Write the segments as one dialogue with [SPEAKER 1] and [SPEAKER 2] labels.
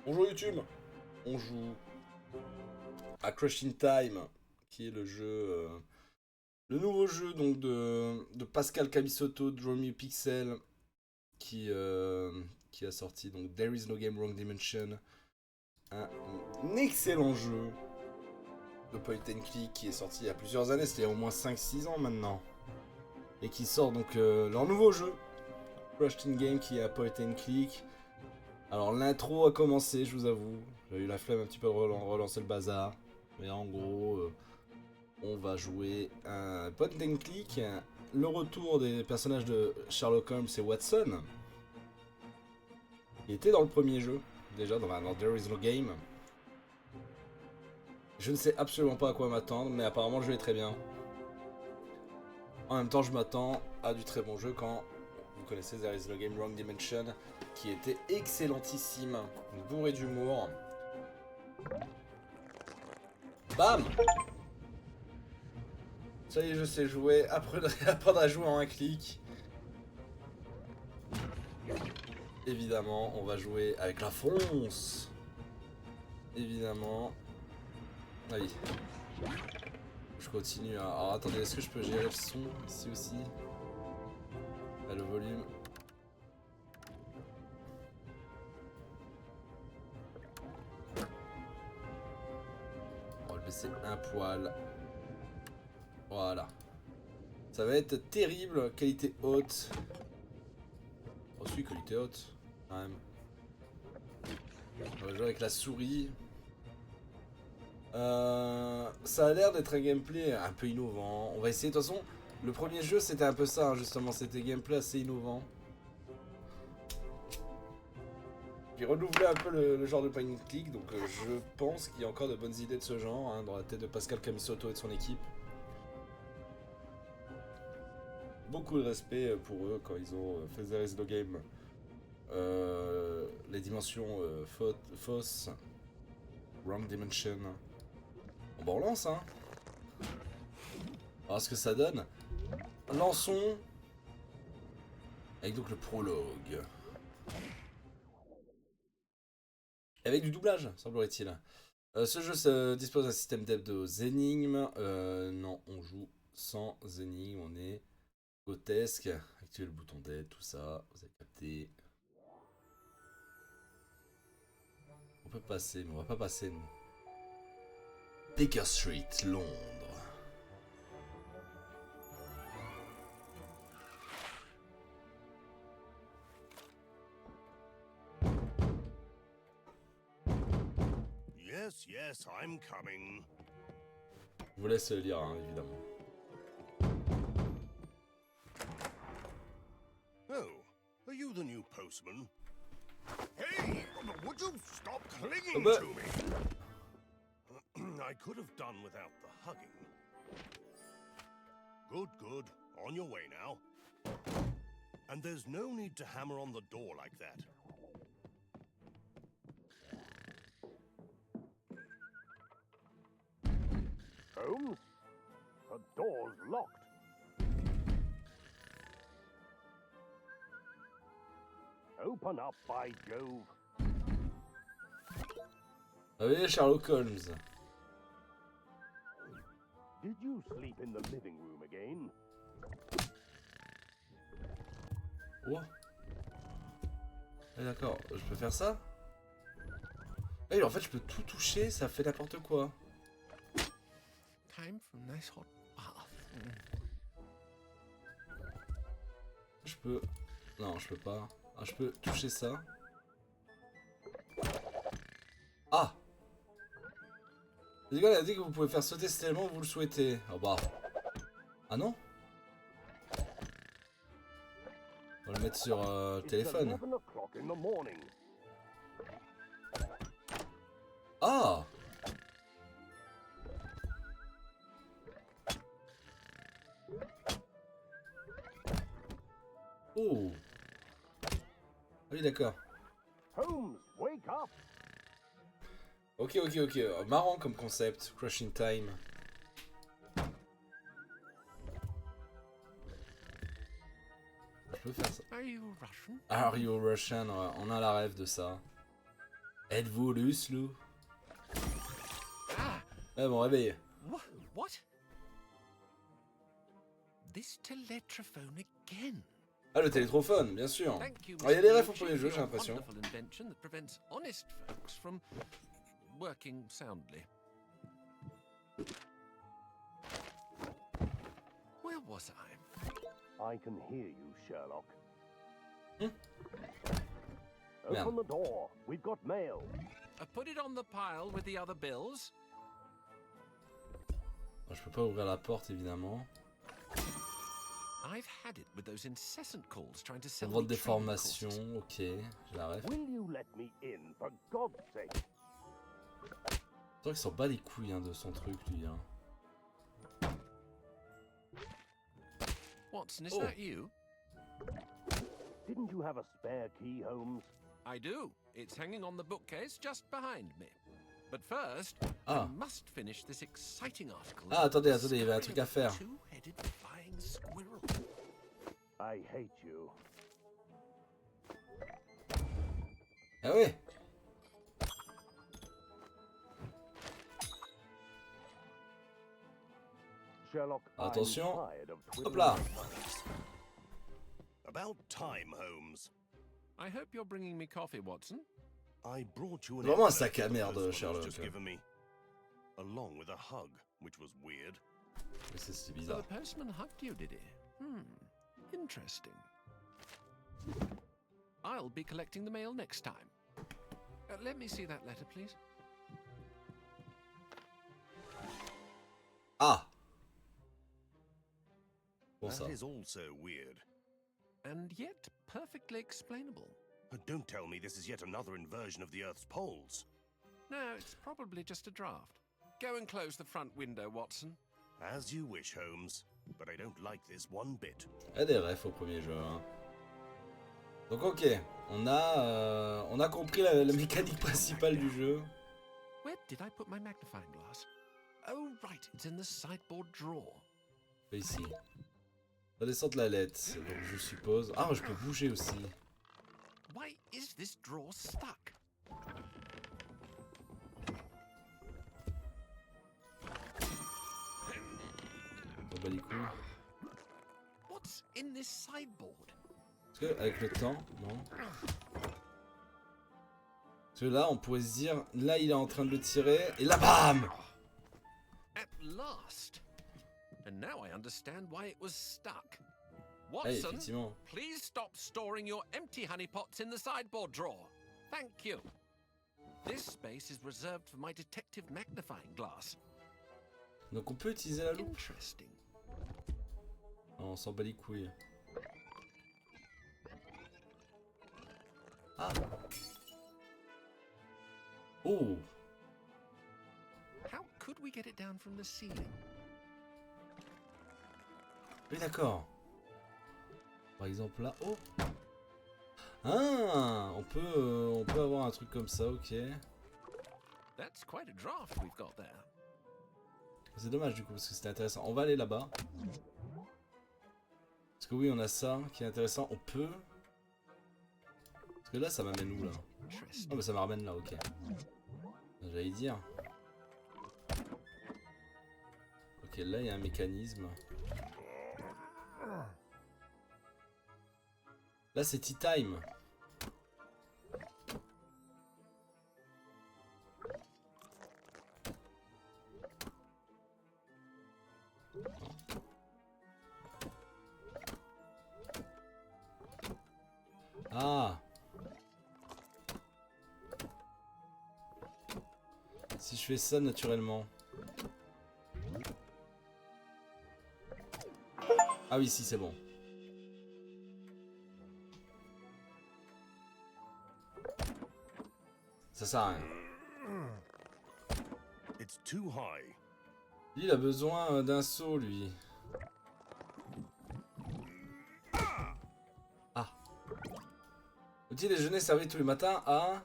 [SPEAKER 1] Bonjour YouTube, on joue à Crush in Time, qui est le jeu, le nouveau jeu donc de Pascal Cabisotto, Draw Me Pixel, qui, euh, qui a sorti donc There Is No Game Wrong Dimension, un excellent jeu de point and click qui est sorti il y a plusieurs années, c'était il y a au moins 5-6 ans maintenant, et qui sort donc leur nouveau jeu, Crush in Game, qui est à point and click. Alors l'intro a commencé, je vous avoue. J'ai eu la flemme un petit peu de relancer le bazar. Mais en gros, on va jouer un point and click. Le retour des personnages de Sherlock Holmes et Watson. Il était dans le premier jeu, déjà dans There Is No Game. Je ne sais absolument pas à quoi m'attendre, mais apparemment le jeu est très bien. En même temps, je m'attends à du très bon jeu quand vous connaissez There Is No Game Wrong Dimension, qui était excellentissime, bourré d'humour. Bam! Ça y est, je sais jouer. Apprendre à jouer en un clic. Évidemment, on va jouer avec la fonce. Évidemment. Allez. Je continue. Alors attendez, est-ce que je peux gérer le son ici aussi? Ah, le volume. On va le baisser un poil. Voilà. Ça va être terrible. Qualité haute. Oh, si, qualité haute. Quand même. On va jouer avec la souris. Ça a l'air d'être un gameplay un peu innovant. On va essayer. De toute façon, le premier jeu c'était un peu ça, hein, justement. C'était gameplay assez innovant. Puis renouveler un peu le genre de point and click. Donc je pense qu'il y a encore de bonnes idées de ce genre hein, dans la tête de Pascal Camisotto et de son équipe. Beaucoup de respect pour eux quand ils ont fait There Is No Game. Les dimensions fausses. Wrong Dimension. Bon, bah on lance, hein. On va voir ce que ça donne. Lançons. Avec donc le prologue. Avec du doublage, semblerait-il. Ce jeu dispose d'un système d'aide aux énigmes. Non, on joue sans énigmes, on est grotesque. Activez le bouton d'aide, tout ça, vous avez capté. On peut passer, mais on va pas passer, nous. Baker Street, Londres.
[SPEAKER 2] Yes, yes, I'm coming.
[SPEAKER 1] Je vous laisse lire, hein, évidemment.
[SPEAKER 2] Oh, are you the new postman? Hey, would you stop
[SPEAKER 1] Oh,
[SPEAKER 2] clinging
[SPEAKER 1] bah.
[SPEAKER 2] to me? I could have done without the hugging. Good, good. On your way now. And there's no need to hammer on the door like that. Holmes? The door's locked. Open up, by Jove.
[SPEAKER 1] Ah oui, Sherlock Holmes.
[SPEAKER 2] Did you sleep in the living room again?
[SPEAKER 1] Oh. Ah, d'accord, je peux faire ça? Eh, en fait, je peux tout toucher, ça fait n'importe quoi.
[SPEAKER 3] Time for a nice hot bath.
[SPEAKER 1] Je peux... Non, je peux pas. Ah, je peux toucher ça. Ah! Les gars, il a dit que vous pouvez faire sauter cet élément où vous le souhaitez. Oh bah... Ah non? On va le mettre sur téléphone. Ah! Oh! Ah oui, d'accord.
[SPEAKER 2] Holmes, wake up!
[SPEAKER 1] Ok, ok, ok. Marrant comme concept. Crush in Time. Je peux faire ça.
[SPEAKER 3] Are you Russian?
[SPEAKER 1] Are You Russian? On a la rêve de ça. Êtes-vous Luslou?
[SPEAKER 3] Ah!
[SPEAKER 1] Ouais, bon, réveil.
[SPEAKER 3] What? This teletrophone again.
[SPEAKER 1] Ah, le télétrophone, bien sûr.
[SPEAKER 3] Thank you,
[SPEAKER 1] Ah, il y a des
[SPEAKER 3] Mr.
[SPEAKER 1] refs au
[SPEAKER 3] Nucci,
[SPEAKER 1] premier jeu,
[SPEAKER 3] for
[SPEAKER 1] j'ai
[SPEAKER 3] your
[SPEAKER 1] l'impression.
[SPEAKER 3] wonderful invention that prevents honest folks from working soundly. Where was I?
[SPEAKER 2] I can hear you, Sherlock.
[SPEAKER 1] Hmm?
[SPEAKER 2] Open the door. We've got mail.
[SPEAKER 3] Put it on the pile with the other bills.
[SPEAKER 1] Bon, je peux pas ouvrir la porte, évidemment.
[SPEAKER 3] I've had it with those incessant calls trying to sell
[SPEAKER 1] Droit
[SPEAKER 3] me
[SPEAKER 1] de
[SPEAKER 3] training
[SPEAKER 1] déformation,
[SPEAKER 3] courses.
[SPEAKER 1] ok, j'ai la ref.
[SPEAKER 2] Will you let me in, for God's sake?
[SPEAKER 1] C'est vrai qu'il s'en bat les couilles hein, de son truc, lui. Hein.
[SPEAKER 3] Watson, is
[SPEAKER 1] Oh.
[SPEAKER 3] that you?
[SPEAKER 2] Didn't you have a spare key, Holmes?
[SPEAKER 3] I do. It's hanging on the bookcase just behind me. But first,
[SPEAKER 1] Ah.
[SPEAKER 3] I must finish this exciting article.
[SPEAKER 1] Ah, attendez, il y avait un truc à faire.
[SPEAKER 3] Two-headed flying squirrel.
[SPEAKER 2] I hate you.
[SPEAKER 1] Ah ouais.
[SPEAKER 2] Sherlock,
[SPEAKER 1] Attention.
[SPEAKER 2] I'm tired of
[SPEAKER 1] Hop
[SPEAKER 2] twiddling
[SPEAKER 1] là.
[SPEAKER 2] my thumbs. About time, Holmes.
[SPEAKER 3] I hope you're bringing me coffee, Watson.
[SPEAKER 2] I brought you an
[SPEAKER 1] Vraiment un
[SPEAKER 2] envelope
[SPEAKER 1] sac à
[SPEAKER 2] the
[SPEAKER 1] merde,
[SPEAKER 2] postman has
[SPEAKER 1] Sherlock.
[SPEAKER 2] just given me, along with a hug, which was weird.
[SPEAKER 1] Mais c'est
[SPEAKER 3] So
[SPEAKER 1] bizarre.
[SPEAKER 3] the postman hugged you, did he? Interesting. I'll be collecting the mail next time. Let me see that letter, please.
[SPEAKER 1] Ah. Bon ça.
[SPEAKER 2] That is also weird.
[SPEAKER 3] And yet perfectly explainable.
[SPEAKER 2] But don't tell me this is yet another inversion of the Earth's poles.
[SPEAKER 3] No, it's probably just a draft. Go and close the front window, Watson.
[SPEAKER 2] As you wish, Holmes. But I don't like this one bit.
[SPEAKER 1] Il y a des refs au premier jeu. Hein. Donc ok, on a compris la mécanique principale du jeu.
[SPEAKER 3] Where did I put my magnifying glass? Oh, right, it's in the sideboard drawer.
[SPEAKER 1] Ici. La descente de la lettre, donc je suppose. Ah, je peux bouger aussi.
[SPEAKER 3] Why is this drawer stuck?
[SPEAKER 1] On bat les couilles.
[SPEAKER 3] What's in this sideboard?
[SPEAKER 1] Parce que avec le temps, non. Parce que là, on pourrait se dire, là, il est en train de le tirer, et là, bam!
[SPEAKER 3] At last. And now I understand why it was stuck.
[SPEAKER 1] Ah,
[SPEAKER 3] Watson,
[SPEAKER 1] effectivement.
[SPEAKER 3] please stop storing your empty honeypots in the sideboard drawer. Thank you. This space is reserved for my detective magnifying glass.
[SPEAKER 1] Donc on peut utiliser la loupe.
[SPEAKER 3] Interesting.
[SPEAKER 1] Non, on s'en bat les couilles. Ah! Oh!
[SPEAKER 3] How could we get it down from the ceiling?
[SPEAKER 1] Oui, d'accord. Par exemple là, oh! Ah! On peut avoir un truc comme ça, ok.
[SPEAKER 3] That's quite a draft we've got there.
[SPEAKER 1] C'est dommage du coup, parce que c'était intéressant. On va aller là-bas. Parce que oui, on a ça qui est intéressant. On peut... Parce que là, ça m'amène où, là? Oh, mais ça me ramène là, ok. J'allais dire. Ok, là, il y a un mécanisme. Là, c'est Tea Time. Ah! Si je fais ça naturellement. Ah oui, si, c'est bon. Ça sert à rien.
[SPEAKER 2] It's too high.
[SPEAKER 1] Lui, il a besoin d'un saut, lui. Ah. Petit déjeuner servi tous les matins à...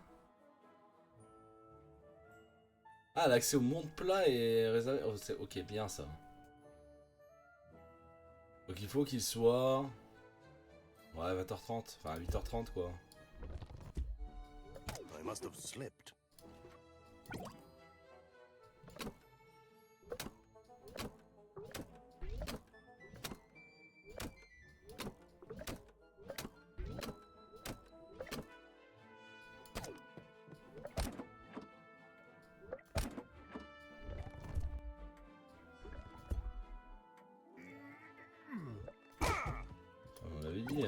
[SPEAKER 1] Ah, l'accès au monde plat est réservé... Oh, ok, bien ça. Donc il faut qu'il soit... Ouais, 20h30. Enfin, 8h30, quoi.
[SPEAKER 2] must have slipped.
[SPEAKER 1] On l'avait dit.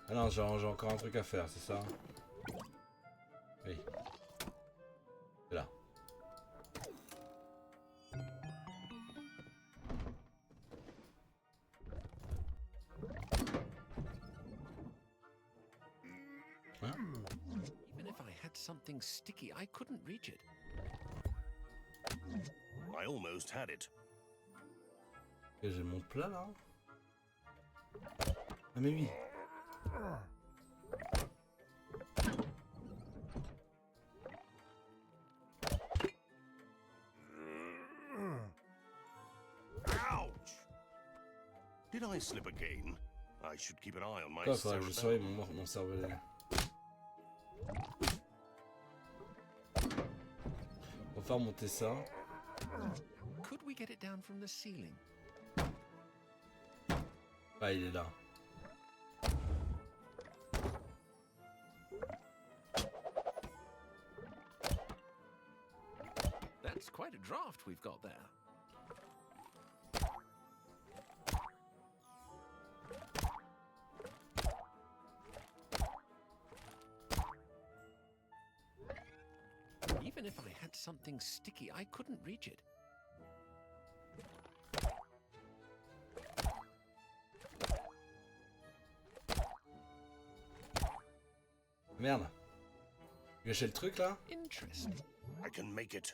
[SPEAKER 1] Ah non, j'ai encore un truc à faire, c'est ça? Oui. C'est là. Hein?
[SPEAKER 3] Even if I had something sticky, I couldn't reach it.
[SPEAKER 2] I almost had it.
[SPEAKER 1] Et j'ai mon plat là. Ah mais oui.
[SPEAKER 2] Ouch! Did I slip again? I should keep an eye on my
[SPEAKER 1] Quoi, faudrait que je surveille
[SPEAKER 2] cerebellum.
[SPEAKER 1] mon cerveau. On va faire monter ça.
[SPEAKER 3] Could we get it down from the ceiling?
[SPEAKER 1] Ah, il est là.
[SPEAKER 3] That's quite a draft we've got there. Even if I had something sticky, I couldn't reach it.
[SPEAKER 1] Merde. Gâcher le truc là?
[SPEAKER 3] Interesting.
[SPEAKER 2] I can make it.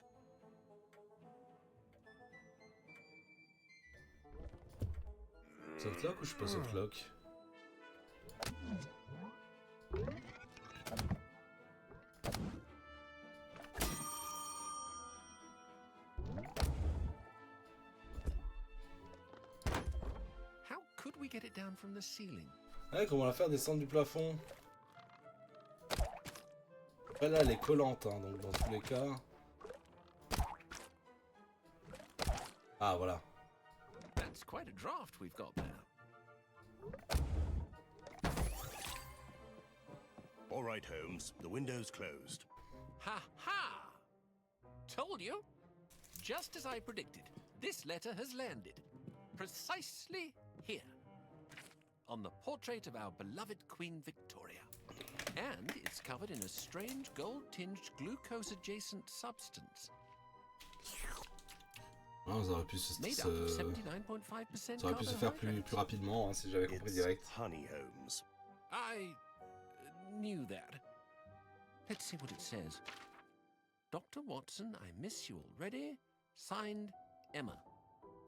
[SPEAKER 1] Softlock ou je suis pas softlock?
[SPEAKER 3] How could we get it down from the ceiling?
[SPEAKER 1] Ouais, comment la faire descendre du plafond? Après là, elle est collante, hein, donc dans tous les cas. Ah, voilà.
[SPEAKER 3] That's quite a draft we've got there.
[SPEAKER 2] All right, Holmes. The window's closed.
[SPEAKER 3] Ha ha! Told you! Just as I predicted, this letter has landed. Precisely here. On the portrait of our beloved Queen Victoria. And it's covered in a strange gold-tinged glucose-adjacent substance.
[SPEAKER 1] Ah, ça aurait pu se,
[SPEAKER 3] Made up of 79.5%
[SPEAKER 1] ça aurait pu se faire plus rapidement hein, si j'avais compris
[SPEAKER 2] It's
[SPEAKER 1] direct.
[SPEAKER 2] honey, Holmes.
[SPEAKER 3] I knew that. Let's see what it says. Dr. Watson, I miss you already. Signed, Emma.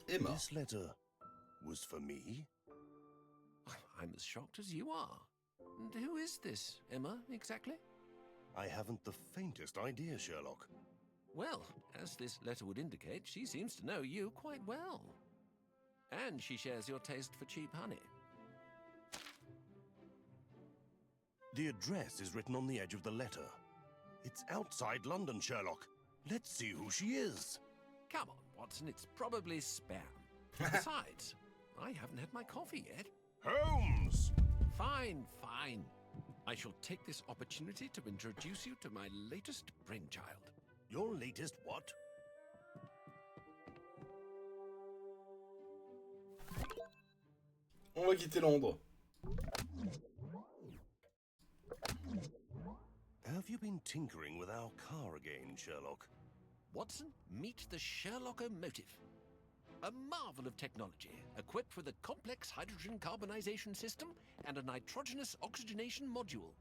[SPEAKER 1] Emma.
[SPEAKER 2] This letter was for me?
[SPEAKER 3] I'm as shocked as you are. And who is this, Emma, exactly?
[SPEAKER 2] I haven't the faintest idea, Sherlock.
[SPEAKER 3] Well, as this letter would indicate, she seems to know you quite well. And she shares your taste for cheap honey.
[SPEAKER 2] The address is written on the edge of the letter. It's outside London, Sherlock. Let's see who she is.
[SPEAKER 3] Come on, Watson, it's probably spam. Besides, I haven't had my coffee yet.
[SPEAKER 2] Holmes!
[SPEAKER 3] Fine, fine. I shall take this opportunity to introduce you to my latest brainchild.
[SPEAKER 2] Your latest what?
[SPEAKER 1] On va quitter Londres.
[SPEAKER 2] Have you been tinkering with our car again, Sherlock?
[SPEAKER 3] Watson, meet the Sherlockomotive. A marvel of technology, equipped with a complex hydrogen carbonization system and a nitrogenous oxygenation module.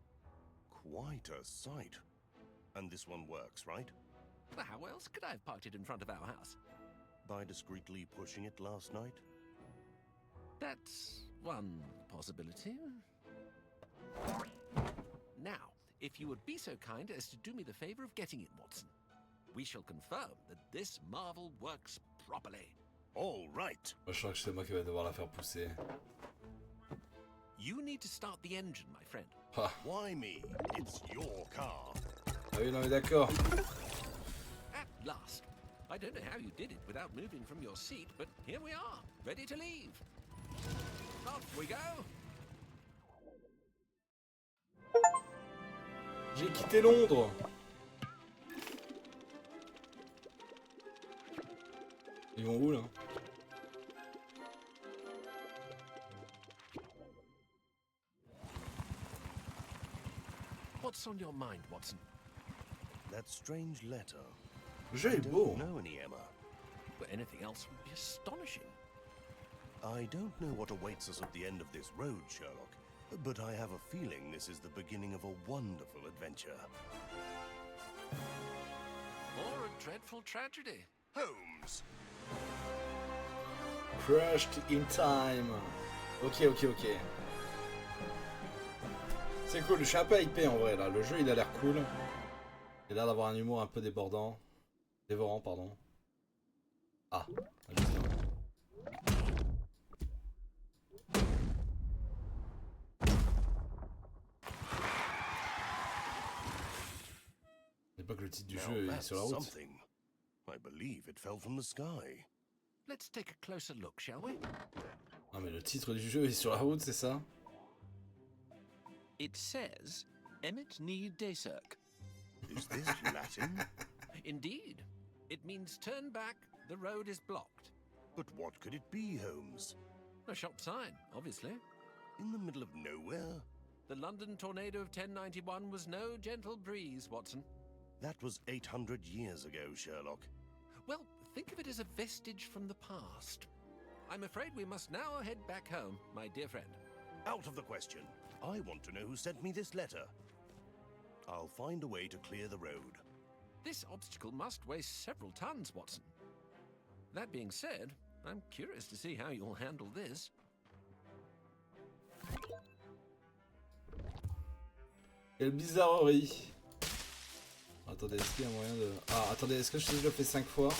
[SPEAKER 2] Quite a sight. And this one works, right?
[SPEAKER 3] Well, how else could I have parked it in front of our house?
[SPEAKER 2] By discreetly pushing it last night?
[SPEAKER 3] That's one possibility. Now, if you would be so kind as to do me the favor of getting it, Watson, we shall confirm that this marvel works properly.
[SPEAKER 2] All right.
[SPEAKER 1] Moi, je crois que c'est moi qui vais devoir la faire pousser.
[SPEAKER 3] You need to start the engine, my friend.
[SPEAKER 1] Ah,
[SPEAKER 2] Why me? It's your car.
[SPEAKER 1] Ah oui, non mais d'accord.
[SPEAKER 3] At last. I don't know how you did it without moving from your seat, but here we are, ready to leave. Off we go.
[SPEAKER 1] J'ai quitté Londres. Ils vont où là?
[SPEAKER 3] What's on your mind, Watson?
[SPEAKER 2] That strange letter.
[SPEAKER 1] Le jeu
[SPEAKER 2] I
[SPEAKER 1] est
[SPEAKER 2] don't
[SPEAKER 1] beau.
[SPEAKER 2] know any Emma.
[SPEAKER 3] But anything else would be astonishing.
[SPEAKER 2] I don't know what awaits us at the end of this road, Sherlock, but I have a feeling this is the beginning of a wonderful adventure.
[SPEAKER 3] Or a dreadful tragedy.
[SPEAKER 2] Holmes!
[SPEAKER 1] Crushed in time. Ok. C'est cool, je suis un peu hypé en vrai là. Le jeu il a l'air cool. Il a l'air d'avoir un humour un peu débordant. Dévorant, pardon. Ah, putain. C'est pas que le titre du
[SPEAKER 2] Now
[SPEAKER 1] jeu est
[SPEAKER 2] that's
[SPEAKER 1] sur la route.
[SPEAKER 2] something. I believe it fell from the sky.
[SPEAKER 3] Let's take a closer look, shall we?
[SPEAKER 1] Non mais le titre du jeu est sur la route, c'est ça?
[SPEAKER 3] It says Emmet Need Daycirk.
[SPEAKER 2] Is this Latin?
[SPEAKER 3] Indeed. It means turn back, the road is blocked.
[SPEAKER 2] But what could it be, Holmes?
[SPEAKER 3] A shop sign, obviously.
[SPEAKER 2] In the middle of nowhere?
[SPEAKER 3] The London tornado of 1091 was no gentle breeze, Watson.
[SPEAKER 2] That was 800 years ago, Sherlock.
[SPEAKER 3] Well, think of it as a vestige from the past. I'm afraid we must now head back home, my dear friend.
[SPEAKER 2] Out of the question. I want to know who sent me this letter. I'll find a way to clear the road.
[SPEAKER 3] This obstacle must weigh several tons, Watson. That being said, I'm curious to see how you'll handle this.
[SPEAKER 1] Quelle bizarrerie. Attendez, est-ce qu'il y a moyen de... Ah, attendez, est-ce que je le fais 5 fois?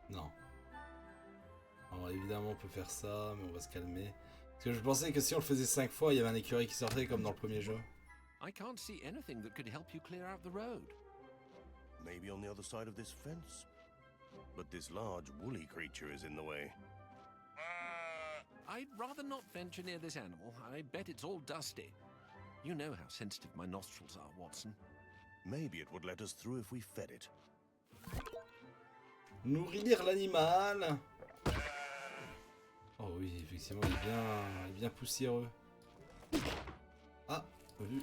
[SPEAKER 1] Non. Alors évidemment on peut faire ça, mais on va se calmer. Parce que je pensais que si on le faisait 5 fois, il y avait un écureuil qui sortait comme dans le premier jeu.
[SPEAKER 3] I can't see anything that could help you clear out the road.
[SPEAKER 2] Maybe on the other side of this fence. But this large woolly creature is in the way.
[SPEAKER 3] I'd rather not venture near this animal. I bet it's all dusty. You know how sensitive my nostrils are, Watson.
[SPEAKER 2] Maybe it would let us through if we fed it.
[SPEAKER 1] Nourrir l'animal. Oh oui, effectivement, il est bien poussiéreux. Ah, vu.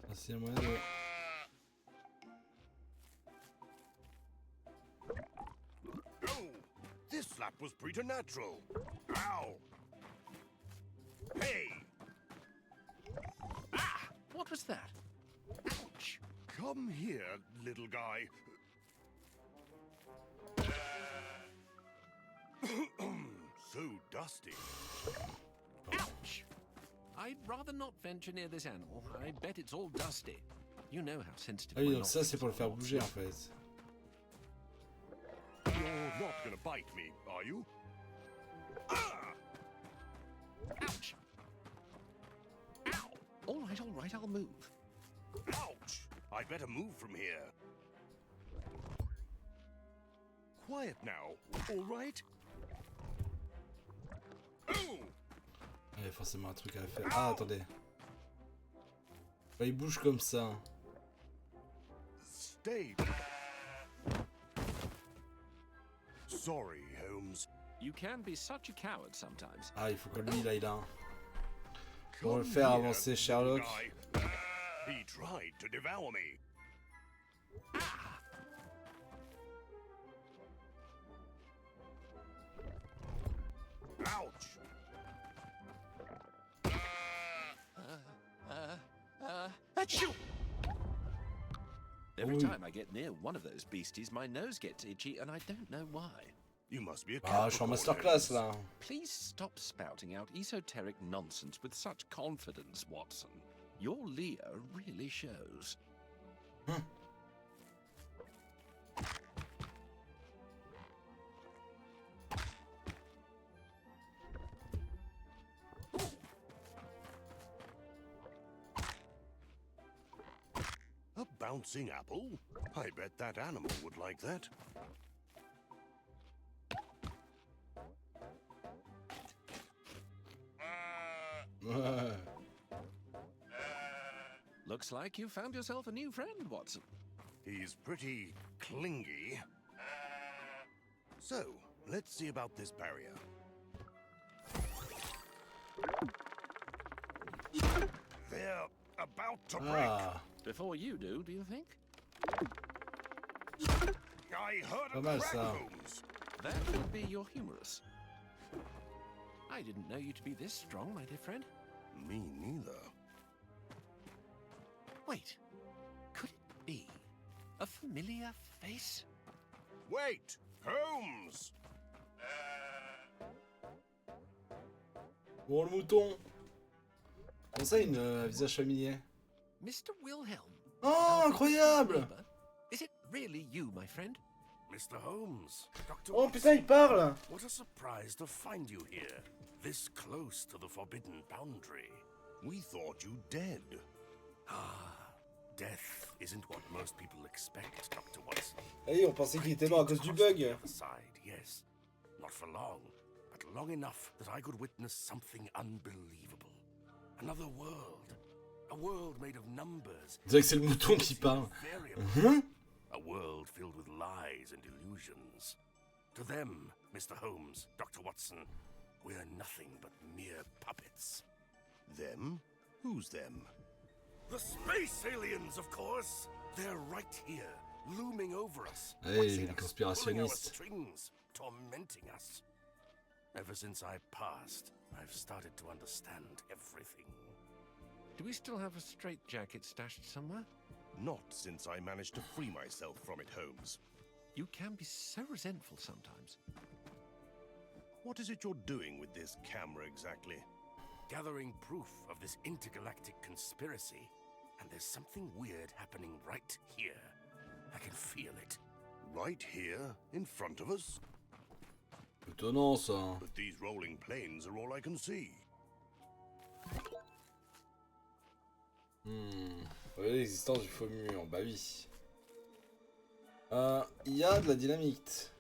[SPEAKER 1] Ah, c'est un moyen de...
[SPEAKER 2] This slap was preternatural. Ow! Hey!
[SPEAKER 3] Ah! What was that? Ouch!
[SPEAKER 2] Come here, little guy. So dusty.
[SPEAKER 3] Ouch! I'd rather not venture near this animal. I bet it's all dusty. You know how sensitive
[SPEAKER 1] Ah oui,
[SPEAKER 3] my
[SPEAKER 1] donc ça c'est
[SPEAKER 3] nostrils
[SPEAKER 1] pour le faire
[SPEAKER 3] are,
[SPEAKER 1] bouger en
[SPEAKER 3] Watson.
[SPEAKER 1] fait.
[SPEAKER 2] You're not gonna bite me, are you? Ah!
[SPEAKER 3] Ouch! Ow! All right, I'll move.
[SPEAKER 2] Ouch! I'd better move from here. Quiet now, all right? Oh!
[SPEAKER 1] Il y a forcément un truc à faire. Ah, attendez. Bah, il bouge comme ça.
[SPEAKER 2] Stay. Sorry, Holmes.
[SPEAKER 3] You can be such a coward sometimes.
[SPEAKER 1] Ah, il faut que lui, là, il a un... Pour
[SPEAKER 2] Come
[SPEAKER 1] le faire
[SPEAKER 2] here,
[SPEAKER 1] avancer,
[SPEAKER 2] little
[SPEAKER 1] Sherlock.
[SPEAKER 2] guy. He tried to devour me. Ouch!
[SPEAKER 3] Achoo! Every
[SPEAKER 1] Oi.
[SPEAKER 3] time I get near one of those beasties, my nose gets itchy, and I don't know why.
[SPEAKER 2] You must be a
[SPEAKER 1] Ah, je suis en
[SPEAKER 2] Capricorn,
[SPEAKER 1] masterclass,
[SPEAKER 2] Holmes.
[SPEAKER 1] là.
[SPEAKER 4] Please stop spouting out esoteric nonsense with such confidence, Watson. Your Leo really shows.
[SPEAKER 2] A bouncing apple? I bet that animal would like that.
[SPEAKER 1] Ouais.
[SPEAKER 4] Looks like you found yourself a new friend, Watson.
[SPEAKER 2] He's pretty clingy. So, let's see about this barrier. They're about to break.
[SPEAKER 1] Ah,
[SPEAKER 4] Before you do you think?
[SPEAKER 2] I heard
[SPEAKER 1] pas
[SPEAKER 2] a
[SPEAKER 1] mal,
[SPEAKER 2] crack,
[SPEAKER 1] ça.
[SPEAKER 2] Holmes.
[SPEAKER 4] That would be your humorous. I didn't know you to be this strong, my dear friend.
[SPEAKER 2] Me neither.
[SPEAKER 4] Wait, could it be a familiar face?
[SPEAKER 2] Wait! Holmes!
[SPEAKER 1] bon, le mouton. Comment ça, un visage familier?
[SPEAKER 3] Mr. Wilhelm.
[SPEAKER 1] Oh, incroyable!
[SPEAKER 3] Neighbor, is it really you, my friend?
[SPEAKER 5] Mr. Holmes, Dr.
[SPEAKER 1] Oh, putain, il parle!
[SPEAKER 5] What a surprise to find you here, this close to the forbidden boundary.
[SPEAKER 2] We thought you dead.
[SPEAKER 5] Death isn't what most people expect, Dr. Watson.
[SPEAKER 1] Hey, on pensait qu'il était mort à cause du bug.
[SPEAKER 5] The other side, yes. Not for long, but long enough that I could witness something unbelievable. Another world. A world made of numbers.
[SPEAKER 1] On dirait que c'est le mouton qui parle.
[SPEAKER 5] Variable. A world filled with lies and illusions. To them, Mr. Holmes, Dr. Watson, we're nothing but mere puppets.
[SPEAKER 2] Them? Who's them?
[SPEAKER 5] The space aliens, of course! They're right here, looming over us.
[SPEAKER 1] Hey,
[SPEAKER 5] watching
[SPEAKER 1] les
[SPEAKER 5] us, pulling our
[SPEAKER 1] conspirationnistes.
[SPEAKER 5] strings, tormenting us. Ever since I passed, I've started to understand everything.
[SPEAKER 3] Do we still have a straitjacket stashed somewhere?
[SPEAKER 2] Not since I managed to free myself from it, Holmes.
[SPEAKER 3] You can be so resentful sometimes.
[SPEAKER 2] What is it you're doing with this camera exactly?
[SPEAKER 5] Gathering proof of this intergalactic conspiracy, and there's something weird happening right here. I can feel it.
[SPEAKER 2] Right here, in front of us?
[SPEAKER 1] Étonnant, ça.
[SPEAKER 2] But these rolling plains are all I can see.
[SPEAKER 1] Ouais, l'existence du faux mur, bah oui. Il y a de la dynamite.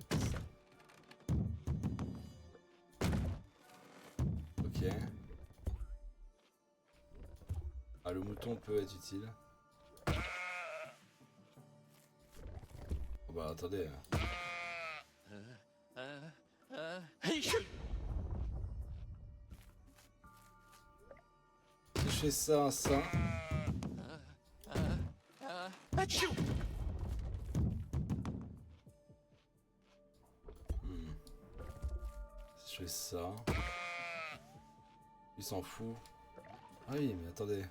[SPEAKER 1] Ok. Ah, le mouton peut être utile. Oh bah attendez.
[SPEAKER 4] Hey,
[SPEAKER 1] Si je fais ça, ça.
[SPEAKER 4] achoo!
[SPEAKER 1] Si je fais ça. Il s'en fout. Ah oui, mais attendez.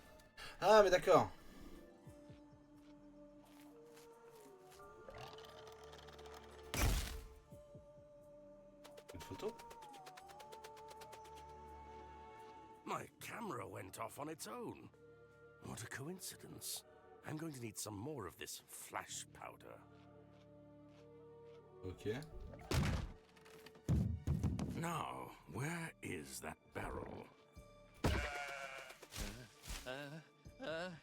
[SPEAKER 1] Ah, mais d'accord. Une photo?
[SPEAKER 5] My camera went off on its own. What a coincidence. I'm going to need some more of this flash powder.
[SPEAKER 1] Ok.
[SPEAKER 5] Now, where is that barrel?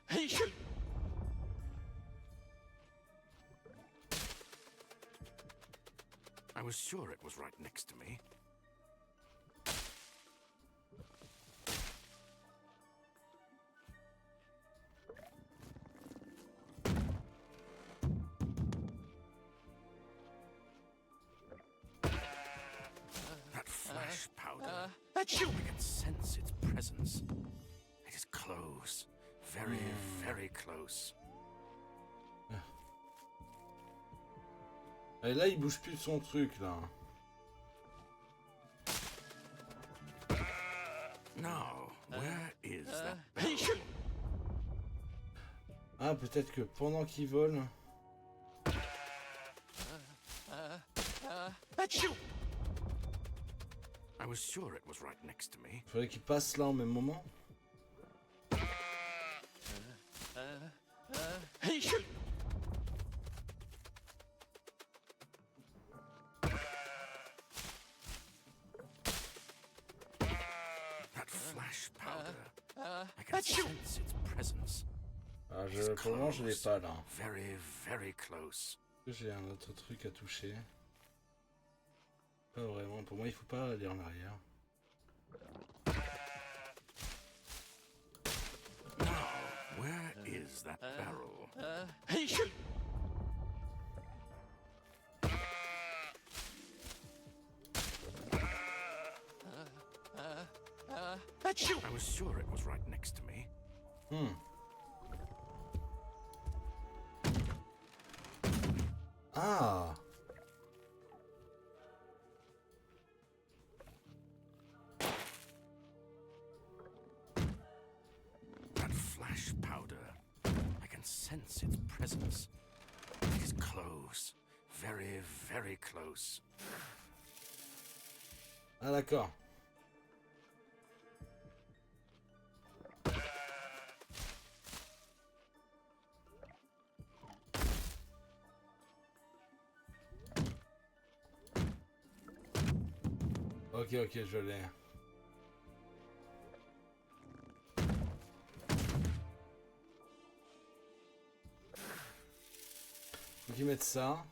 [SPEAKER 4] Hey,
[SPEAKER 5] I was sure it was right next to me. That flash powder.
[SPEAKER 4] achoo!
[SPEAKER 5] I can sense its presence. It is close. Very, very close.
[SPEAKER 1] Et là, il bouge plus de son truc, là.
[SPEAKER 5] Now, where is that
[SPEAKER 4] Hey,
[SPEAKER 5] barrel?
[SPEAKER 1] Ah, peut-être que pendant qu'il vole...
[SPEAKER 4] achoo!
[SPEAKER 5] right next to me.
[SPEAKER 1] Faudrait qu'il passe là en même moment.
[SPEAKER 4] Hey, shoot!
[SPEAKER 5] That flash powder. I can
[SPEAKER 4] Achoo!
[SPEAKER 5] sense its presence.
[SPEAKER 1] Ah,
[SPEAKER 5] It's
[SPEAKER 1] pour le moment, je l'ai
[SPEAKER 5] close.
[SPEAKER 1] pas là.
[SPEAKER 5] Very, very close.
[SPEAKER 1] J'ai un autre truc à toucher. Pas vraiment. Pour moi, il faut pas aller en arrière.
[SPEAKER 5] Now, where is that barrel?
[SPEAKER 4] Hey, shoot! Achoo!
[SPEAKER 5] I was sure it was right next to me.
[SPEAKER 1] Ah!
[SPEAKER 5] That flash powder. I can sense its presence. It is close. Very, very close.
[SPEAKER 1] Ah d'accord. Ok, ok, je l'ai. Faut qu'ils mettent ça.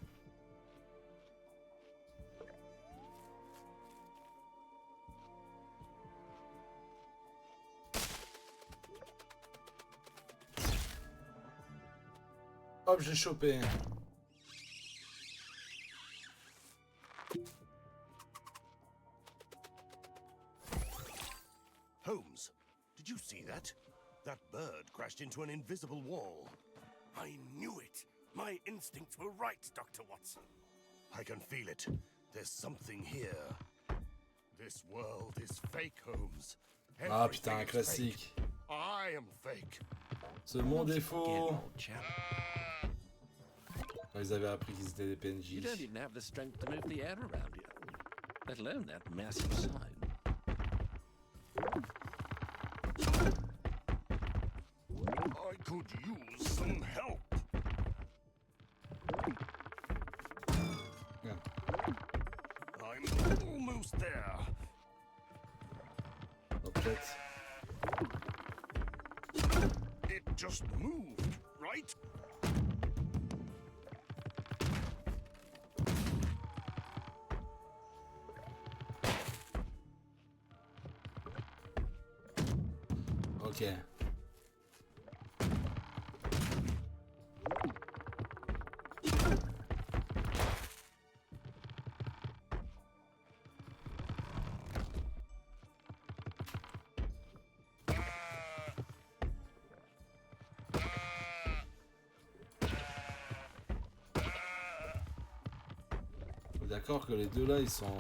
[SPEAKER 1] Hop, j'ai chopé.
[SPEAKER 2] Holmes, did you see that? That bird crashed into an invisible wall.
[SPEAKER 5] I knew it. My instincts were right, Dr. Watson.
[SPEAKER 2] I can feel it. There's something here. This world is fake, Holmes.
[SPEAKER 1] Ah putain, un
[SPEAKER 2] Everything is
[SPEAKER 1] classique.
[SPEAKER 2] fake. I am fake.
[SPEAKER 1] Ce monde est
[SPEAKER 4] Again,
[SPEAKER 1] faux.
[SPEAKER 4] old chap.
[SPEAKER 1] Ils avaient appris qu'ils étaient des
[SPEAKER 4] You don't
[SPEAKER 1] PNJ.
[SPEAKER 4] even have the strength to move the air around you, let alone that massive sign.
[SPEAKER 2] I could use some help.
[SPEAKER 1] Yeah.
[SPEAKER 2] I'm almost there.
[SPEAKER 1] Oh, peut-être.
[SPEAKER 2] It just moved, right?
[SPEAKER 1] Ok. D'accord que les deux là ils sont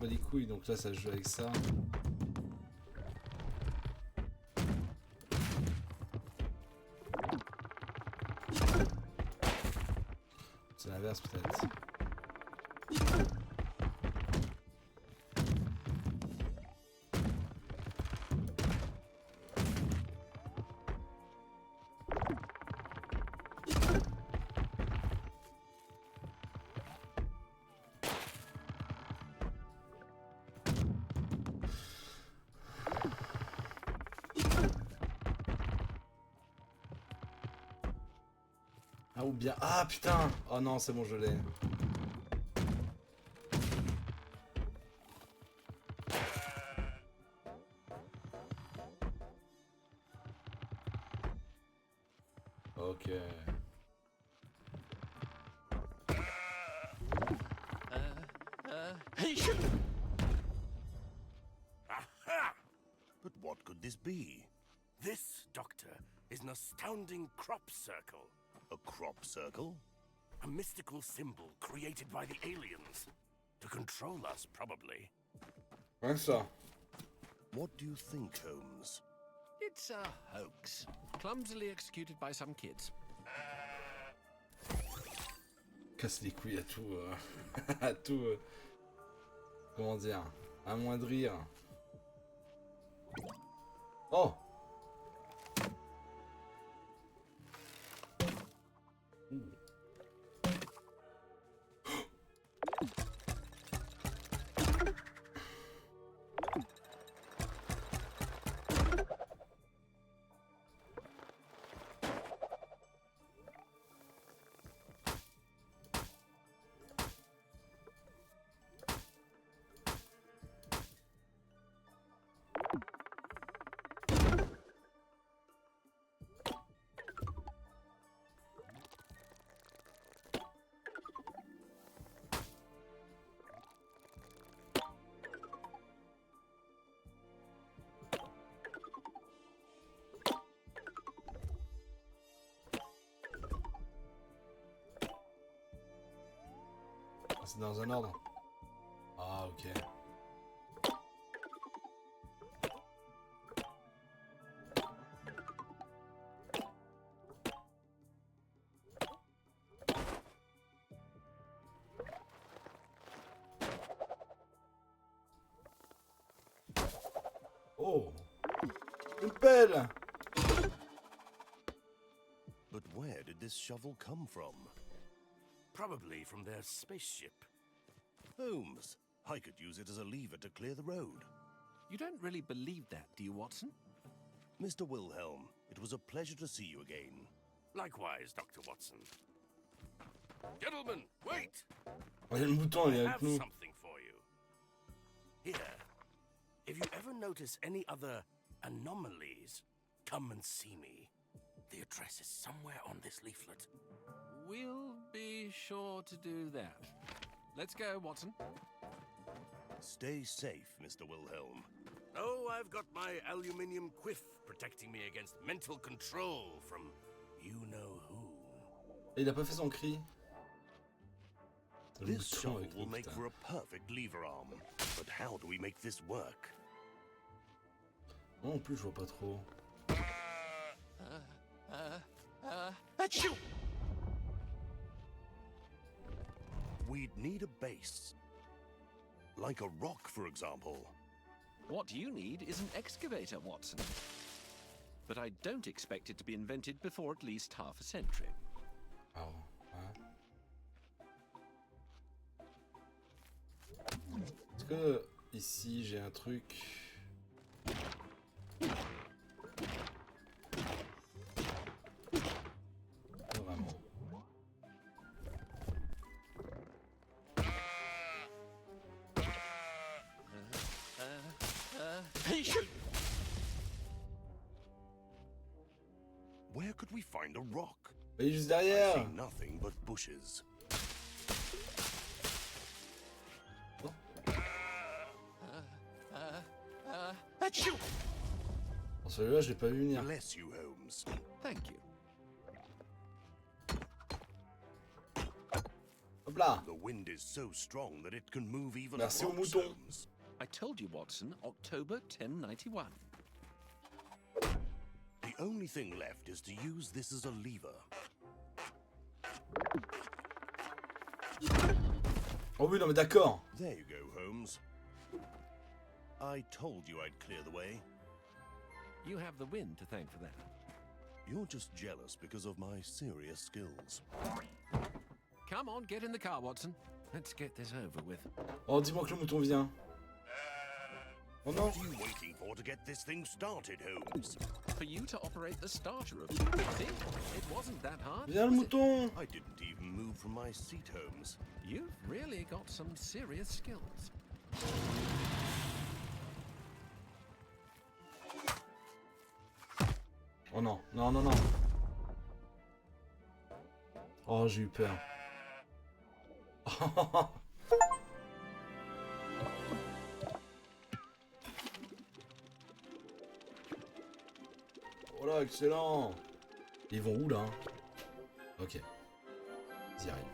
[SPEAKER 1] bas les couilles, donc là ça joue avec ça. C'est l'inverse peut-être. Ah ou bien... Ah putain! Oh non, c'est bon, je l'ai. Ok.
[SPEAKER 4] Hey, shoot!
[SPEAKER 5] Aha!
[SPEAKER 2] But what could this be?
[SPEAKER 5] This, Doctor, is an astounding crop circle.
[SPEAKER 2] A crop circle?
[SPEAKER 5] A mystical symbol created by the aliens. To control us, probably.
[SPEAKER 1] Rien que ça.
[SPEAKER 2] What do you think, Holmes?
[SPEAKER 3] It's a hoax, clumsily executed by some kids.
[SPEAKER 1] Casse les couilles à tout... à tout... comment dire? Amoindrir. Oh. C'est dans un ordre. Ah, ok. Oh, une pelle.
[SPEAKER 2] But where did this shovel come from?
[SPEAKER 5] Probably from their spaceship.
[SPEAKER 2] Holmes, I could use it as a lever to clear the road.
[SPEAKER 3] You don't really believe that, do you, Watson?
[SPEAKER 2] Mr. Wilhelm, it was a pleasure to see you again.
[SPEAKER 5] Likewise, Dr. Watson. Gentlemen, wait!
[SPEAKER 1] Oh, il y a le mouton, il est
[SPEAKER 5] I
[SPEAKER 1] avec
[SPEAKER 5] have
[SPEAKER 1] nous.
[SPEAKER 5] something for you. Here, if you ever notice any other anomalies, come and see me. The address is somewhere on this leaflet.
[SPEAKER 3] We'll be sure to do that. Let's go, Watson.
[SPEAKER 2] Stay safe, Mr. Wilhelm.
[SPEAKER 5] Oh, I've got my aluminium quiff protecting me against mental control from you-know-who.
[SPEAKER 1] Et il a pas fait son cri. Le
[SPEAKER 2] This
[SPEAKER 1] mouton
[SPEAKER 2] shovel
[SPEAKER 1] avec
[SPEAKER 2] will
[SPEAKER 1] nous,
[SPEAKER 2] make
[SPEAKER 1] putain.
[SPEAKER 2] for a perfect lever arm. But how do we make this work?
[SPEAKER 1] Non, en plus, je vois pas trop.
[SPEAKER 3] Achoo!
[SPEAKER 2] We'd need a base. Like a rock, for example.
[SPEAKER 4] What you need is an excavator, Watson. But I don't expect it to be invented before at least half a century.
[SPEAKER 1] Ah, ouais. Est-ce que ici j'ai un truc? Pas vraiment.
[SPEAKER 2] Where could we find a rock?
[SPEAKER 1] Mais il est juste
[SPEAKER 2] I
[SPEAKER 1] derrière.
[SPEAKER 2] see nothing but bushes.
[SPEAKER 3] Achoo!
[SPEAKER 1] Bon, celui-là, je l'ai pas vu venir.
[SPEAKER 2] Bless you, Holmes.
[SPEAKER 4] Thank you.
[SPEAKER 1] Hop là.
[SPEAKER 2] The wind is so strong that it can move even
[SPEAKER 1] Merci au
[SPEAKER 2] rocks,
[SPEAKER 1] mouton.
[SPEAKER 2] Holmes.
[SPEAKER 4] I told you, Watson, October 1091.
[SPEAKER 2] The only thing left is to use this as a lever.
[SPEAKER 1] Oh oui, non mais d'accord.
[SPEAKER 2] There you go, Holmes. I told you I'd clear the way.
[SPEAKER 3] You have the wind to thank for that.
[SPEAKER 2] You're just jealous because of my serious skills.
[SPEAKER 3] Come on, get in the car, Watson. Let's get this over with.
[SPEAKER 1] Oh, dis-moi que le mouton vient. Oh non.
[SPEAKER 2] What are you waiting for to get this thing started, Holmes?
[SPEAKER 4] For you to operate the starter of...
[SPEAKER 3] See? It wasn't that hard.
[SPEAKER 1] Viens le
[SPEAKER 3] was it?
[SPEAKER 1] mouton.
[SPEAKER 2] I didn't even move from my seat, Holmes.
[SPEAKER 3] You've really got some serious skills.
[SPEAKER 1] Oh non, non, non, non. Oh, j'ai eu peur. Oh là, excellent. Ils vont où là? Ok. Ils y arrivent.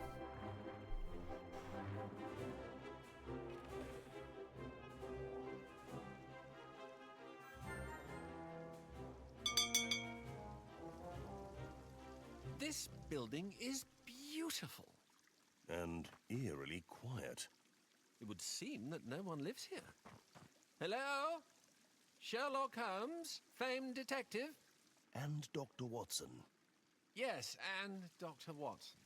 [SPEAKER 3] This building is beautiful.
[SPEAKER 2] And eerily quiet.
[SPEAKER 3] It would seem that no one lives here. Hello? Sherlock Holmes, famed detective?
[SPEAKER 2] And Dr. Watson.
[SPEAKER 3] Yes, and Dr. Watson.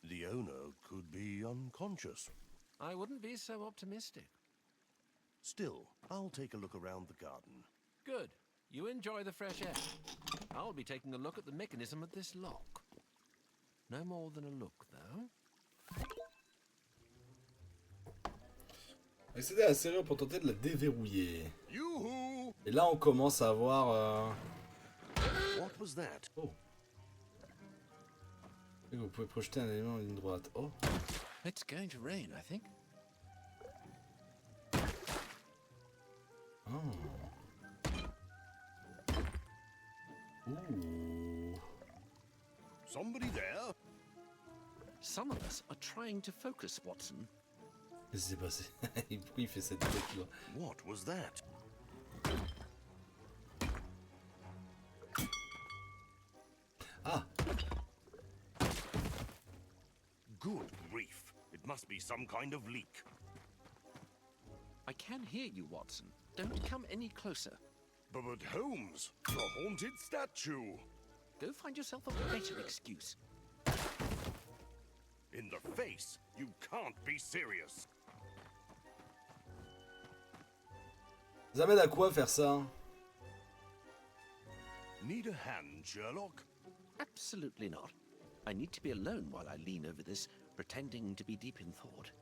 [SPEAKER 2] The owner could be unconscious.
[SPEAKER 3] I wouldn't be so optimistic.
[SPEAKER 2] Still, I'll take a look around the garden.
[SPEAKER 3] Good. You enjoy the fresh air. I'll be taking a look at the mechanism of this lock. No more than a look, though.
[SPEAKER 1] Accéder à la serrure pour tenter de la déverrouiller.
[SPEAKER 2] Yoo-hoo!
[SPEAKER 1] Et là, on commence à voir...
[SPEAKER 2] What was that?
[SPEAKER 1] Oh. Et vous pouvez projeter un élément en ligne droite. Oh.
[SPEAKER 3] It's going to rain, I think.
[SPEAKER 1] Oh. Ouh.
[SPEAKER 2] Somebody there?
[SPEAKER 4] Some of us are trying to focus, Watson.
[SPEAKER 1] Qu'est-ce qui s'est passé? Pourquoi il fait cette tête là?
[SPEAKER 2] What was that?
[SPEAKER 1] Ah.
[SPEAKER 2] Good grief. It must be some kind of leak.
[SPEAKER 4] I can hear you, Watson. Don't come any closer.
[SPEAKER 2] But Holmes, the haunted statue.
[SPEAKER 4] Go find yourself a better excuse.
[SPEAKER 2] In the face. You can't be serious.
[SPEAKER 1] Ça m'aide à quoi faire ça?
[SPEAKER 2] Need a hand, Sherlock?
[SPEAKER 4] Absolutely not. I need to be alone while I lean over this, pretending to be deep in thought.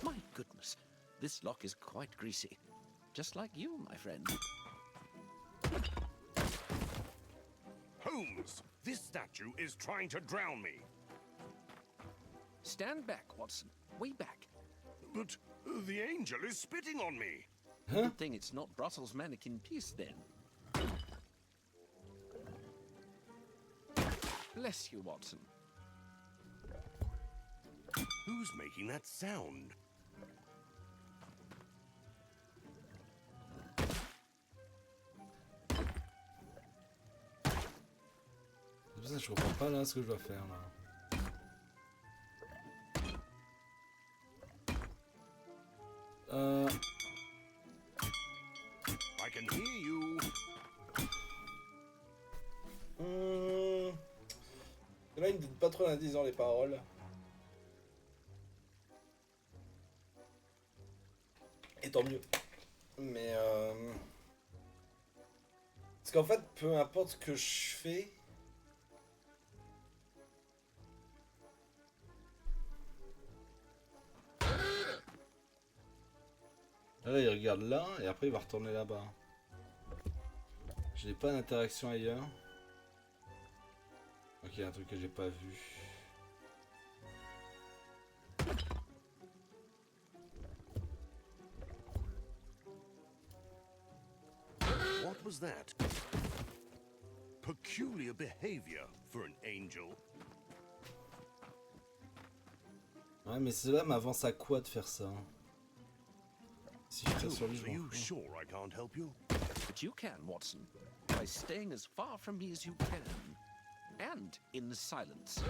[SPEAKER 4] My goodness, this lock is quite greasy. Just like you, my friend.
[SPEAKER 2] Holmes, this statue is trying to drown me.
[SPEAKER 4] Stand back, Watson. Way back.
[SPEAKER 2] But the angel is spitting on me.
[SPEAKER 4] Good thing it's not Brussels mannequin peace, then. Bless you, Watson.
[SPEAKER 2] Who's making that sound?
[SPEAKER 1] C'est pour ça que je comprends pas là ce que je dois faire là.
[SPEAKER 2] I can hear you.
[SPEAKER 1] Là, il me donne pas trop l'indice dans les paroles. Et tant mieux. Mais parce qu'en fait, peu importe ce que je fais. Là, il regarde là et après il va retourner là-bas. Je n'ai pas d'interaction ailleurs. Ok, un truc que j'ai pas vu.
[SPEAKER 2] What was that? Peculiar behavior for an angel.
[SPEAKER 1] Ouais, mais cela m'avance à quoi de faire ça? Si je tire sur lui,
[SPEAKER 2] Holmes,
[SPEAKER 1] je
[SPEAKER 2] are
[SPEAKER 1] m'en
[SPEAKER 2] you
[SPEAKER 1] fous.
[SPEAKER 2] sure I can't help you?
[SPEAKER 4] But you can, Watson, by staying as far from me as you can. And in silence.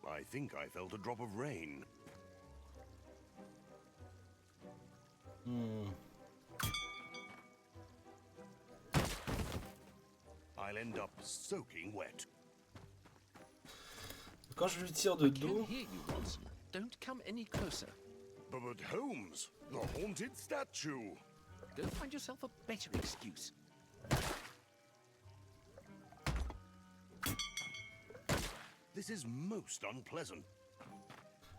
[SPEAKER 2] I think I felt a drop of rain. I'll end up soaking wet.
[SPEAKER 1] Quand je lui tire de
[SPEAKER 4] I can
[SPEAKER 1] dos,
[SPEAKER 4] hear you, Watson. Don't come any closer.
[SPEAKER 2] But Holmes, the haunted statue.
[SPEAKER 4] Go find yourself a better excuse.
[SPEAKER 2] This is most unpleasant.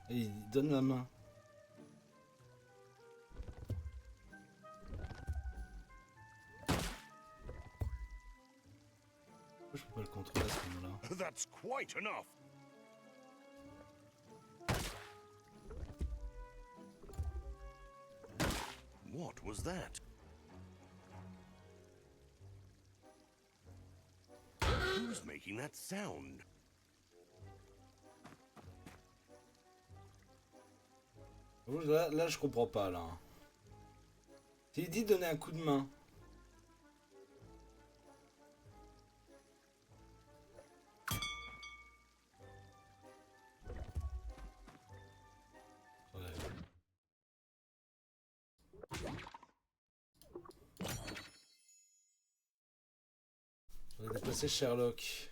[SPEAKER 1] et il donne la main. Pourquoi je peux pas le contrôler à ce moment-là?
[SPEAKER 2] That's quite enough. What was that? Who's making that sound?
[SPEAKER 1] Là, je comprends pas, là. Il dit donner un coup de main. On va déplacer Sherlock.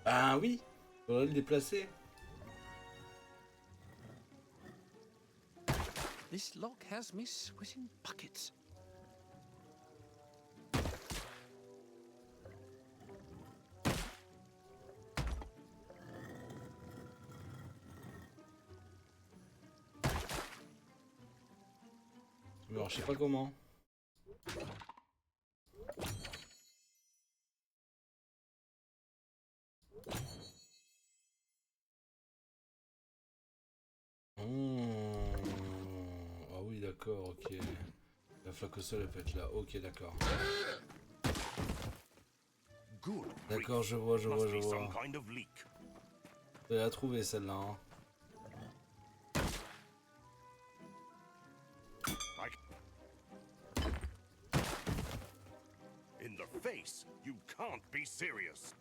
[SPEAKER 1] Ah oui, on va le déplacer.
[SPEAKER 4] This lock has me sweating buckets.
[SPEAKER 1] Mais alors, je sais pas comment. Ah oui, d'accord, ok. La flaque au sol, elle peut être là. Ok, d'accord.
[SPEAKER 2] Good.
[SPEAKER 1] D'accord, je vois.
[SPEAKER 2] Must be some
[SPEAKER 1] Je
[SPEAKER 2] kind of leak.
[SPEAKER 1] vais la trouver, celle-là. Hein.
[SPEAKER 2] In the face, you can't be serious.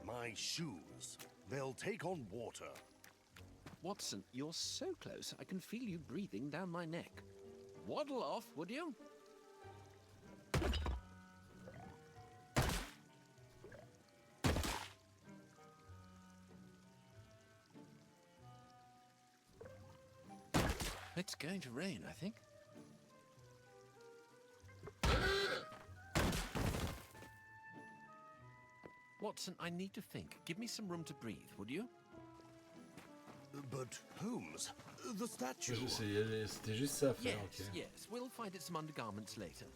[SPEAKER 2] My shoes, they'll take on water.
[SPEAKER 4] Watson, you're so close, I can feel you breathing down my neck. Waddle off, would you? It's going to rain, I think. Watson, I need to think. Give me some room to breathe, would you?
[SPEAKER 2] But Holmes, the statue.
[SPEAKER 1] C'était juste ça à faire,
[SPEAKER 3] Yes,
[SPEAKER 1] ok.
[SPEAKER 3] yes. We'll find it some undergarments later.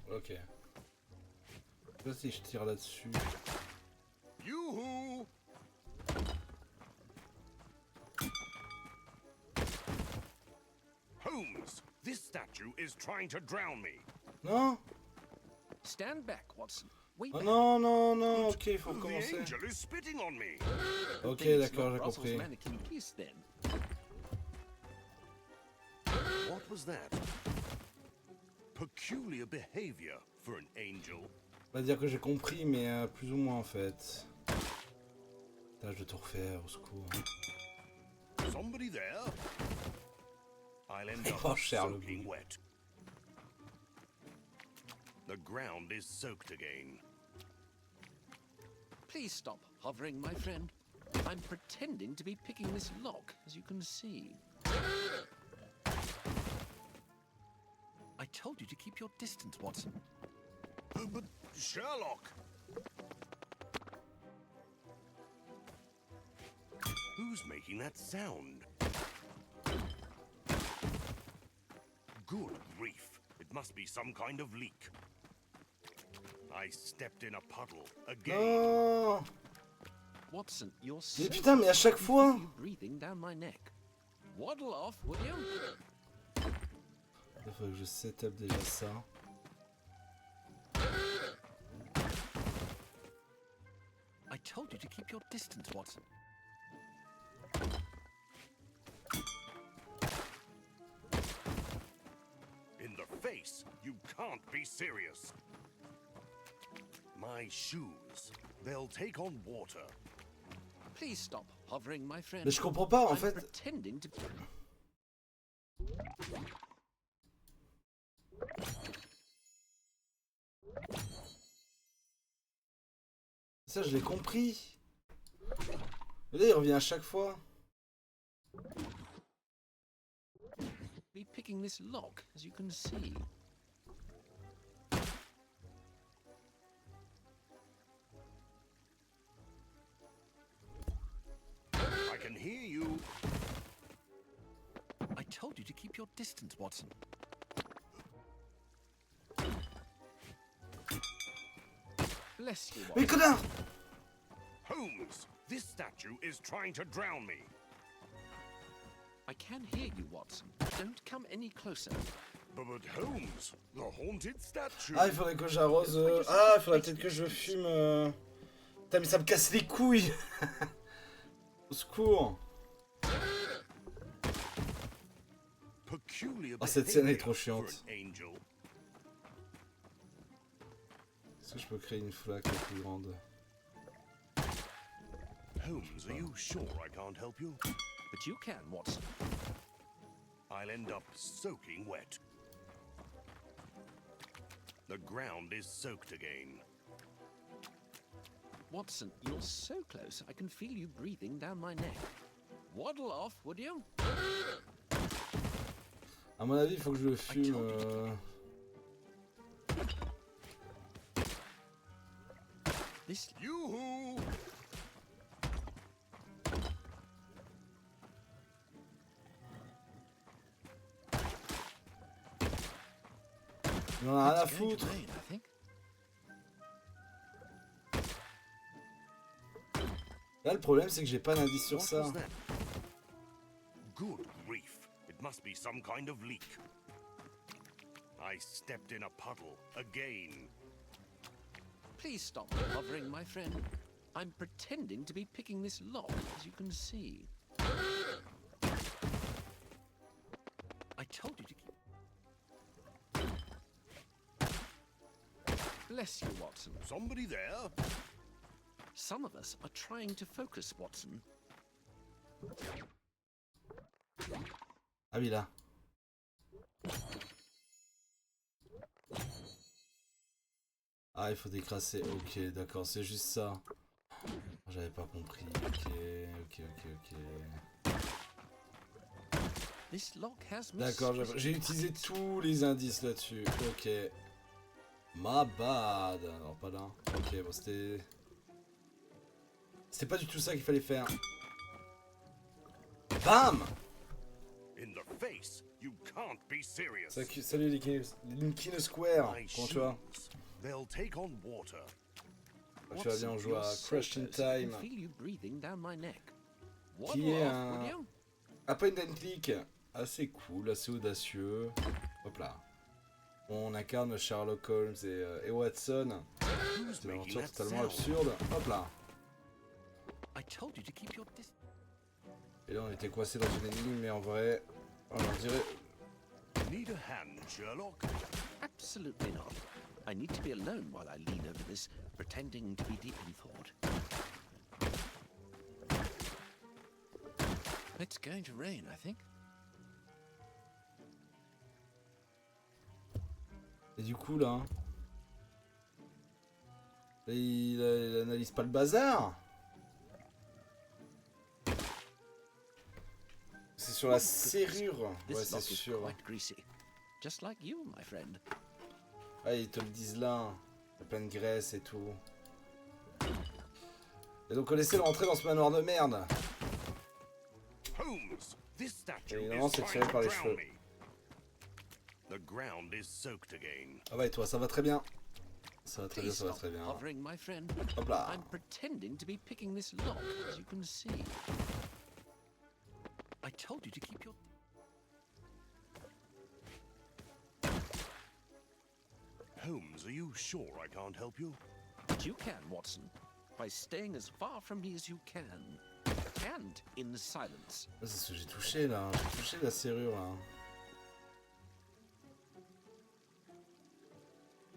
[SPEAKER 1] Ok. Je sais pas si je tire là-dessus.
[SPEAKER 2] Yoo-hoo! Holmes, this statue is trying to drown me.
[SPEAKER 1] Non?
[SPEAKER 4] Stand back, Watson. Way
[SPEAKER 1] Oh
[SPEAKER 4] back.
[SPEAKER 1] non, ok, il faut
[SPEAKER 2] The
[SPEAKER 1] recommencer.
[SPEAKER 2] angel is spitting on me.
[SPEAKER 1] Ok,
[SPEAKER 4] Thing's
[SPEAKER 1] d'accord,
[SPEAKER 4] not
[SPEAKER 1] j'ai
[SPEAKER 4] Russell's
[SPEAKER 1] compris.
[SPEAKER 4] mannequin kiss, then.
[SPEAKER 2] What was that? Peculiar behavior for an angel.
[SPEAKER 1] On va dire que j'ai compris, mais plus ou moins en fait. Tâche de tout refaire, au secours.
[SPEAKER 2] Somebody there? I'll end
[SPEAKER 1] Oh,
[SPEAKER 2] up
[SPEAKER 1] Sherlock.
[SPEAKER 2] soaking wet. The ground is soaked again.
[SPEAKER 4] Please stop hovering, my friend. I'm pretending to be picking this lock, as you can see.
[SPEAKER 3] I told you to keep your distance, Watson.
[SPEAKER 2] But Sherlock! Who's making that sound? Good grief. It must be some kind of leak. I stepped in a puddle again.
[SPEAKER 1] Non!
[SPEAKER 4] Watson, you're so
[SPEAKER 1] Mais putain, mais à chaque
[SPEAKER 4] I can
[SPEAKER 1] fois!
[SPEAKER 4] feel you breathing down my neck. Waddle off, would you?
[SPEAKER 1] Il faut que je setup déjà ça.
[SPEAKER 3] I told you to keep your distance, Watson.
[SPEAKER 2] In the face, you can't be serious. My shoes, they'll take on water.
[SPEAKER 4] Please stop hovering, my friend.
[SPEAKER 1] Mais je comprends pas, en
[SPEAKER 4] I'm
[SPEAKER 1] fait.
[SPEAKER 4] pretending to...
[SPEAKER 1] Ça, je l'ai compris. Mais là, il revient à chaque fois.
[SPEAKER 4] be picking this lock, as you can see.
[SPEAKER 2] I can hear you.
[SPEAKER 3] I told you to keep your distance, Watson.
[SPEAKER 4] Bless you,
[SPEAKER 1] Mais
[SPEAKER 4] Watson.
[SPEAKER 1] connard!
[SPEAKER 2] Holmes, this statue is trying to drown me.
[SPEAKER 4] I can hear you, Watson. Don't come any closer.
[SPEAKER 2] But Holmes, the haunted statue.
[SPEAKER 1] Ah, il faudrait que j'arrose. Ah, il faudrait peut-être que je fume. Putain, mais ça me casse les couilles. Au secours.
[SPEAKER 2] Peculiar
[SPEAKER 1] Ah, cette scène est
[SPEAKER 2] behavior
[SPEAKER 1] trop
[SPEAKER 2] for
[SPEAKER 1] chiante.
[SPEAKER 2] an angel.
[SPEAKER 1] Est-ce que je peux créer une flaque plus grande?
[SPEAKER 2] Holmes, are you sure I can't help you?
[SPEAKER 4] But you can, Watson.
[SPEAKER 2] I'll end up soaking wet. The ground is soaked again.
[SPEAKER 4] Watson, you're so close, I can feel you breathing down my neck. Waddle off, would you?
[SPEAKER 1] À mon avis, il faut que je le fume.
[SPEAKER 4] This
[SPEAKER 2] Yoo-hoo!
[SPEAKER 1] Il en a rien à
[SPEAKER 4] it's going to
[SPEAKER 1] foutre.
[SPEAKER 4] rain, I think.
[SPEAKER 1] Là, le problème, c'est que j'ai pas d'indice sur
[SPEAKER 2] What
[SPEAKER 1] ça.
[SPEAKER 2] was that? Good grief. It must be some kind of leak. I stepped in a puddle again.
[SPEAKER 4] Please stop hovering, my friend. I'm pretending to be picking this lock, as you can see. I told you to keep... Bless you, Watson.
[SPEAKER 2] Somebody there?
[SPEAKER 4] Some of us are trying to focus, Watson.
[SPEAKER 1] Ah oui, là. Ah, il faut décrasser. Ok, d'accord, c'est juste ça. J'avais pas compris. Ok.
[SPEAKER 4] This lock has
[SPEAKER 1] D'accord, j'ai utilisé tous les indices là-dessus. Ok. My bad. Alors, pas là. Ok, bon, c'était... C'était pas du tout ça qu'il fallait faire. Bam!
[SPEAKER 2] In the face? You can't be serious.
[SPEAKER 1] Salut Linkin Square.
[SPEAKER 2] My
[SPEAKER 1] Comment tu vas?
[SPEAKER 2] shoes. They'll take on water.
[SPEAKER 1] Tu vas bien jouer à Crash in Time, qui est un point and click assez cool, assez audacieux. Hop là. On incarne Sherlock Holmes et Watson. C'est une aventure totalement absurde. Hop là. Et là on était coincé dans une énigme, mais en vrai, on dirait...
[SPEAKER 2] Need a hand, Sherlock?
[SPEAKER 4] Absolutely not. I need to be alone while I lean over this, pretending to be deep in thought. It's going to rain, I think.
[SPEAKER 1] Et du coup là... Il analyse pas le bazar. C'est sur la serrure. Ouais, c'est sûr.
[SPEAKER 4] Quite greasy. Just like you, my friend.
[SPEAKER 1] Ah, ils te le disent là. Il y a plein de graisse et tout. Et donc on essaie de rentrer dans ce manoir de merde.
[SPEAKER 2] Holmes, this statue
[SPEAKER 1] Et évidemment,
[SPEAKER 2] is
[SPEAKER 1] c'est
[SPEAKER 2] trying
[SPEAKER 1] tiré
[SPEAKER 2] to
[SPEAKER 1] par les
[SPEAKER 2] drown
[SPEAKER 1] cheveux.
[SPEAKER 2] me. The ground is soaked again.
[SPEAKER 1] Ah ouais, toi, ça va très bien. Ça va très bien,
[SPEAKER 4] Please
[SPEAKER 1] ça va
[SPEAKER 4] stop
[SPEAKER 1] très bien.
[SPEAKER 4] hovering, my friend.
[SPEAKER 1] Hop là.
[SPEAKER 4] I'm pretending to be picking this lock, as you can see. I told you to keep your...
[SPEAKER 2] Holmes, are you sure I can't help you?
[SPEAKER 4] But you can, Watson, by staying as far from me as you can. And in silence.
[SPEAKER 1] C'est ce que j'ai touché là. J'ai touché la serrure là.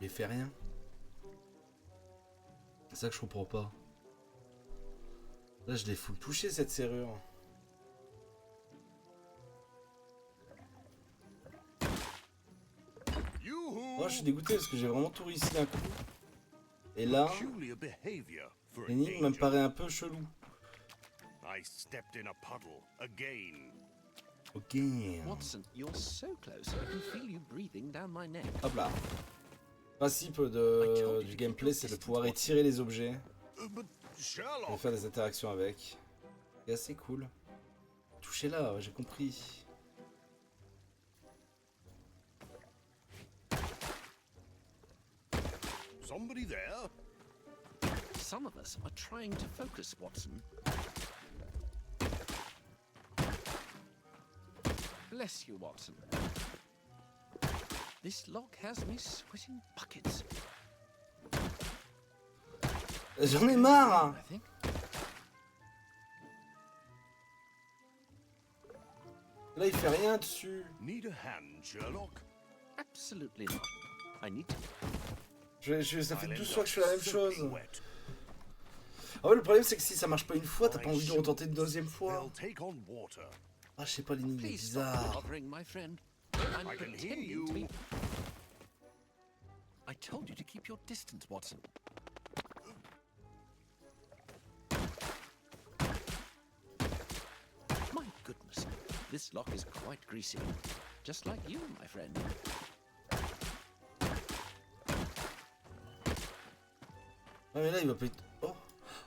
[SPEAKER 1] Il fait rien. C'est ça que je comprends pas. Là, je l'ai full touché cette serrure. Moi, je suis dégoûté parce que j'ai vraiment tout réussi d'un coup. Et là,
[SPEAKER 2] Peculiar behavior for an
[SPEAKER 1] l'énigme me
[SPEAKER 2] angel.
[SPEAKER 1] paraît un peu chelou.
[SPEAKER 2] I stepped in a puddle again.
[SPEAKER 1] Ok.
[SPEAKER 4] Watson, you're so close, I can feel you breathing down my neck.
[SPEAKER 1] Hop là. Le principe du gameplay, c'est de pouvoir étirer les objets
[SPEAKER 2] But
[SPEAKER 1] et
[SPEAKER 2] Sherlock,
[SPEAKER 1] faire des interactions avec. C'est assez cool. Touchez là, ouais, j'ai compris.
[SPEAKER 2] somebody there?
[SPEAKER 4] Some of us are trying to focus, Watson. Bless you, Watson. This lock has me sweating buckets.
[SPEAKER 1] J'en ai marre.
[SPEAKER 4] I think.
[SPEAKER 1] Là, il fait rien dessus.
[SPEAKER 2] Need a hand, Sherlock?
[SPEAKER 4] Absolutely not. I need to.
[SPEAKER 1] Ça fait
[SPEAKER 2] I'll
[SPEAKER 1] 12
[SPEAKER 2] end
[SPEAKER 1] fois que je fais la
[SPEAKER 2] up
[SPEAKER 1] même chose.
[SPEAKER 2] soaking wet.
[SPEAKER 1] Ah ouais, le problème c'est que si ça marche pas une fois, t'as pas envie de retenter une deuxième fois.
[SPEAKER 2] They'll take on water.
[SPEAKER 1] Ah, je sais pas, l'énigme est
[SPEAKER 4] Please stop
[SPEAKER 1] bizarre.
[SPEAKER 4] bothering my friend. I'm
[SPEAKER 2] I can hear
[SPEAKER 4] pretending
[SPEAKER 2] you.
[SPEAKER 4] to be. I told you to keep your distance, Watson. My goodness, this lock is quite greasy. Just like you, my friend.
[SPEAKER 1] Ouais, mais là, il va pas être... Oh.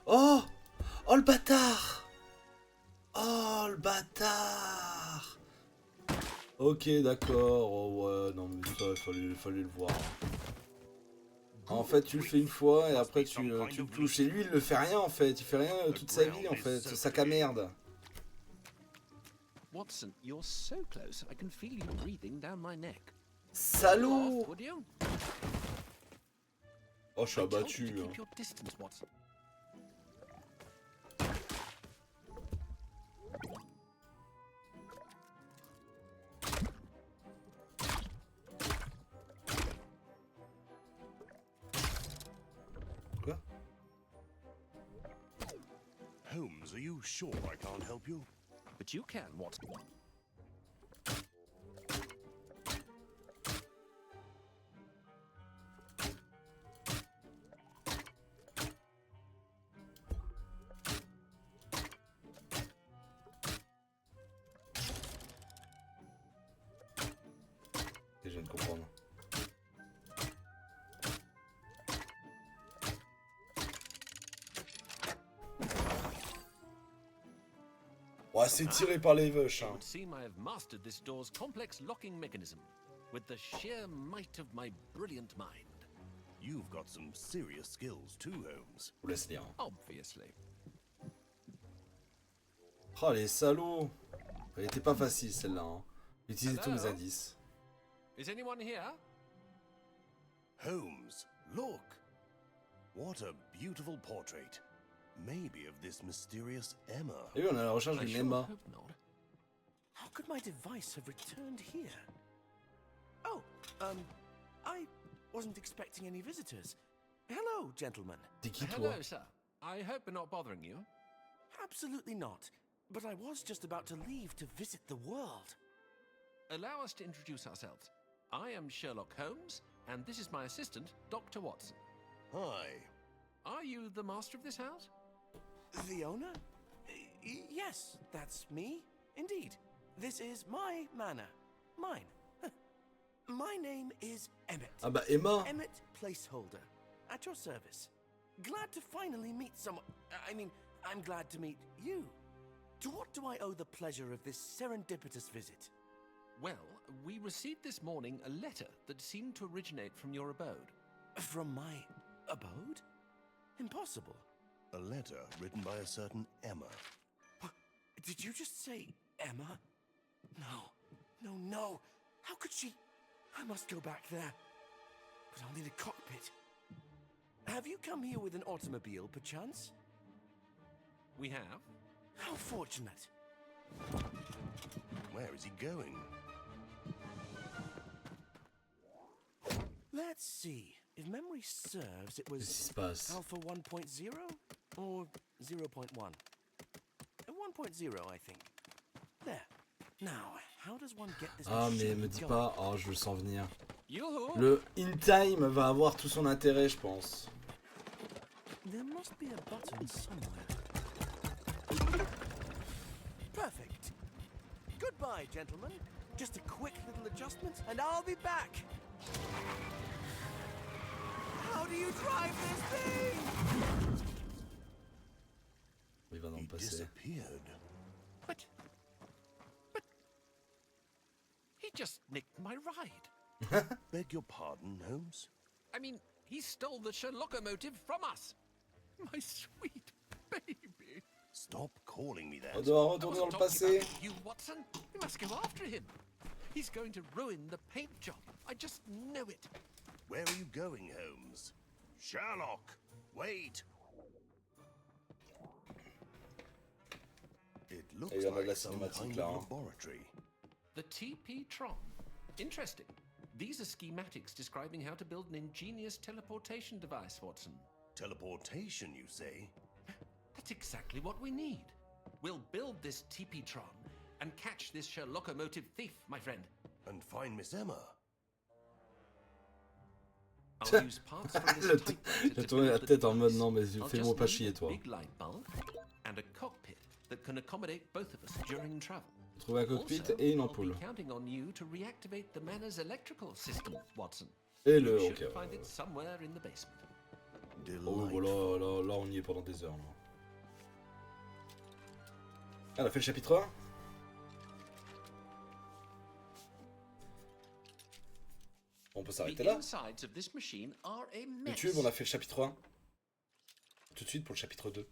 [SPEAKER 1] Oh. Oh, le bâtard. Oh, le bâtard. Ok, d'accord. Oh, ouais, non, mais ça, il fallait le voir. En fait, tu le fais une fois et après tu le touches. Et lui, il ne fait rien en fait. Il fait rien toute sa vie en fait. C'est sac à merde.
[SPEAKER 4] Watson, you're so close. I can feel you breathing down my neck.
[SPEAKER 1] Salaud.
[SPEAKER 4] Off, would you?
[SPEAKER 1] Oh, je suis
[SPEAKER 4] I told you
[SPEAKER 1] abattu.
[SPEAKER 4] to
[SPEAKER 1] Hein.
[SPEAKER 4] keep your distance, Watson.
[SPEAKER 1] Quoi?
[SPEAKER 2] Holmes, are you sure I can't help you?
[SPEAKER 4] But you can, Watson.
[SPEAKER 1] Et je viens de comprendre. Ouais, c'est tiré par les vaches.
[SPEAKER 3] It
[SPEAKER 1] Hein.
[SPEAKER 3] would seem I have mastered this door's complex locking mechanism with the sheer might of my brilliant mind.
[SPEAKER 2] You've got some serious skills too, Holmes.
[SPEAKER 1] Je vous laisse lire.
[SPEAKER 3] Obviously.
[SPEAKER 1] Oh, les salauds. Elle était pas facile celle-là. Hein. Utilisez tous mes
[SPEAKER 3] Hello?
[SPEAKER 1] indices.
[SPEAKER 3] Is anyone here?
[SPEAKER 2] Holmes, look! What a beautiful portrait. Maybe of this mysterious Emma.
[SPEAKER 1] Et oui, on est à la recherche
[SPEAKER 3] I
[SPEAKER 1] d'une
[SPEAKER 3] sure
[SPEAKER 1] Emma.
[SPEAKER 3] hope not.
[SPEAKER 5] How could my device have returned here? Oh, I wasn't expecting any visitors. Hello, gentlemen.
[SPEAKER 1] T'es qui toi?
[SPEAKER 3] Hello, sir. I hope we're not bothering you.
[SPEAKER 5] Absolutely not. But I was just about to leave to visit the world.
[SPEAKER 3] Allow us to introduce ourselves. I am Sherlock Holmes, and this is my assistant, Dr. Watson.
[SPEAKER 2] Hi.
[SPEAKER 3] Are you the master of this house?
[SPEAKER 5] The owner? Yes, that's me. Indeed. This is my manor. Mine. My name is Emmett.
[SPEAKER 1] Ah bah Emma.
[SPEAKER 5] Emmett Placeholder. At your service. Glad to finally meet someone. I mean, I'm glad to meet you. To what do I owe the pleasure of this serendipitous visit?
[SPEAKER 3] Well, we received this morning a letter that seemed to originate from your abode.
[SPEAKER 5] From my abode? Impossible.
[SPEAKER 2] A letter written by a certain Emma.
[SPEAKER 5] What? Did you just say Emma? No. No, no. How could she? I must go back there. But I'll need a cockpit. Have you come here with an automobile, perchance?
[SPEAKER 3] We have?
[SPEAKER 5] How fortunate.
[SPEAKER 2] Where is he going?
[SPEAKER 5] Let's see. If memory serves, it
[SPEAKER 1] Qu'est-ce qui
[SPEAKER 5] was
[SPEAKER 1] se passe?
[SPEAKER 5] Alpha 1.0 or 0.1? 1.0, I think. There. Now, how does one get this
[SPEAKER 1] Ah mais
[SPEAKER 5] machine
[SPEAKER 1] me dis
[SPEAKER 5] going?
[SPEAKER 1] pas. Oh, je le sens venir.
[SPEAKER 3] Yoo-hoo!
[SPEAKER 1] Le in time va avoir tout son intérêt, je pense.
[SPEAKER 5] There must be a button somewhere. Perfect. Goodbye, gentlemen. Just a quick little adjustment, and I'll be back. How do you drive this thing?
[SPEAKER 1] Il va dans le
[SPEAKER 2] He
[SPEAKER 1] passé.
[SPEAKER 2] disappeared.
[SPEAKER 3] But he just nicked my ride.
[SPEAKER 2] Beg your pardon, Holmes?
[SPEAKER 3] I mean, he stole the Sherlockomotive from us. My sweet baby.
[SPEAKER 2] Stop calling me
[SPEAKER 1] On
[SPEAKER 2] that.
[SPEAKER 1] doit
[SPEAKER 3] I
[SPEAKER 1] retourner dans
[SPEAKER 3] wasn't
[SPEAKER 1] le
[SPEAKER 3] talking
[SPEAKER 1] passé.
[SPEAKER 3] about you, Watson. We must go after him. He's going to ruin the paint job. I just know it.
[SPEAKER 2] Where are you going, Holmes? Sherlock! Wait! It looks
[SPEAKER 1] Et il y en a de la
[SPEAKER 2] like some
[SPEAKER 1] cinématique,
[SPEAKER 2] kind
[SPEAKER 1] là,
[SPEAKER 2] of
[SPEAKER 1] hein.
[SPEAKER 2] laboratory.
[SPEAKER 3] The TP Tron. Interesting. These are schematics describing how to build an ingenious teleportation device, Watson.
[SPEAKER 2] Teleportation, you say?
[SPEAKER 3] That's exactly what we need. We'll build this TP Tron and catch this Sherlockomotive thief, my friend.
[SPEAKER 2] And find Miss Emma?
[SPEAKER 3] I'll use parts from this
[SPEAKER 1] Le
[SPEAKER 3] typewriter
[SPEAKER 1] J'ai
[SPEAKER 3] to
[SPEAKER 1] tourné la
[SPEAKER 3] build the
[SPEAKER 1] tête en mode
[SPEAKER 3] device.
[SPEAKER 1] non mais
[SPEAKER 3] I'll
[SPEAKER 1] fais-moi
[SPEAKER 3] just
[SPEAKER 1] pas
[SPEAKER 3] need
[SPEAKER 1] chier
[SPEAKER 3] a
[SPEAKER 1] toi.
[SPEAKER 3] big light bulb and a cockpit that can accommodate both of us during travel.
[SPEAKER 1] Trouver un cockpit
[SPEAKER 3] Also,
[SPEAKER 1] et une
[SPEAKER 3] I'll
[SPEAKER 1] ampoule.
[SPEAKER 3] be counting on you to reactivate the manor's electrical system, Watson.
[SPEAKER 1] Et
[SPEAKER 3] You
[SPEAKER 1] le...
[SPEAKER 3] should
[SPEAKER 1] Ok.
[SPEAKER 3] find it somewhere in the basement.
[SPEAKER 1] Oh
[SPEAKER 2] Delightful.
[SPEAKER 1] là on y est pendant des heures là. Ah, on a fait le chapitre 1. On peut
[SPEAKER 4] The
[SPEAKER 1] s'arrêter là.
[SPEAKER 4] insides of this machine are a mess.
[SPEAKER 1] YouTube, on a fait le chapitre 1. Tout de suite pour le chapitre 2.